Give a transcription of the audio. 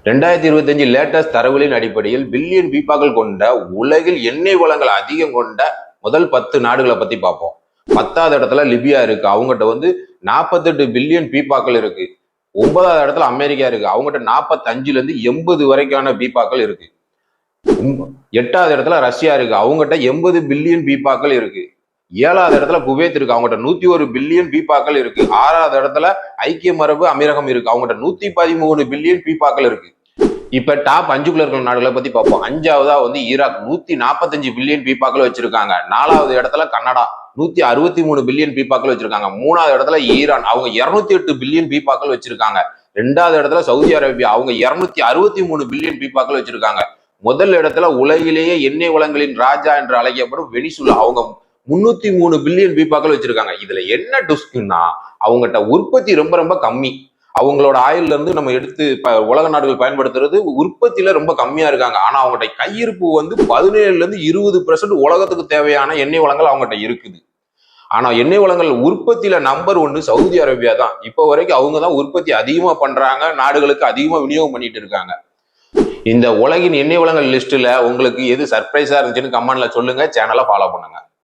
2025 latest தரவுகளின் அடிப்படையில் billion பீப்பாக்கள் கொண்ட உலகில் எண்ணெய் வளங்கள் அதிகம் கொண்ட முதல் 10 நாடுகளை பத்தி பார்ப்போம். 10வது இடத்துல லிபியா இருக்கு, அவங்ககிட்ட 48 பில்லியன் பீப்பாக்கள் இருக்கு. 9வது இடத்துல அமெரிக்கா இருக்கு, அவங்ககிட்ட 45ல இருந்து 80 வரைக்கான பீப்பாக்கள் இருக்கு. 8வது இடத்துல ரஷ்யா இருக்கு, அவங்ககிட்ட 80 பில்லியன் பீப்பாக்கள் இருக்கு. 7வது இடத்துல குவைத் இருக்கு, அவங்ககிட்ட 101 பில்லியன் பீப்பாக்கள் இருக்கு. 6வது இடத்துல ஐக்கிய அரபு அமீரகம் இருக்கு, அவங்ககிட்ட 113 பில்லியன் பீப்பாக்கள் இருக்கு. இப்ப டாப் 5க்குள்ள இருக்கிற நாடுகளை பத்தி பார்ப்போம். 5வதா ஈராக் 145 பில்லியன் பீப்பாக்கள் வச்சிருக்காங்க. 4வது இடத்துல கனடா 163 பில்லியன் பீப்பாக்கள் வச்சிருக்காங்க. 3வது இடத்துல ஈரான், அவங்க 208 பில்லியன் பீப்பாக்கள் வச்சிருக்காங்க. 2வது இடத்துல சவுதி அரேபியா, அவங்க 263 பில்லியன் பீப்பாக்கள் வச்சிருக்காங்க. முதல் இடத்துல உலகிலேயே எண்ணெய் வளங்களின் ராஜா என்று அழைக்கப்படும் வெனிசுலா, அவங்க 303 பில்லியன் பீப்பாக்கள் வச்சிருக்காங்க. இதுல என்ன டுஸ்ட்னா, அவங்ககிட்ட உற்பத்தி ரொம்ப ரொம்ப கம்மி. அவங்களோட ஆயில்ல இருந்து நம்ம எடுத்து உலக நாடுகள் பயன்படுத்துறது உற்பத்தியில ரொம்ப கம்மியா இருக்காங்க. ஆனா அவங்ககிட்ட கையிருப்பு 17ல இருந்து 20% உலகத்துக்கு தேவையான எண்ணெய் வளங்கள் அவங்ககிட்ட இருக்குது. ஆனா எண்ணெய் வளங்கள் உற்பத்தியில நம்பர் 1 சவுதி அரேபியா தான். இப்போ வரைக்கும் அவங்க தான் உற்பத்தி அதிகமா பண்றாங்க, நாடுகளுக்கு அதிகமா விநியோகம் பண்ணிட்டு இருக்காங்க. இந்த உலகின் எண்ணெய் வளங்கள் லிஸ்ட்ல உங்களுக்கு எது சர்ப்ரைஸா இருந்துச்சுன்னு கமெண்ட்ல சொல்லுங்க. சேனலை ஃபாலோ பண்ணுங்க.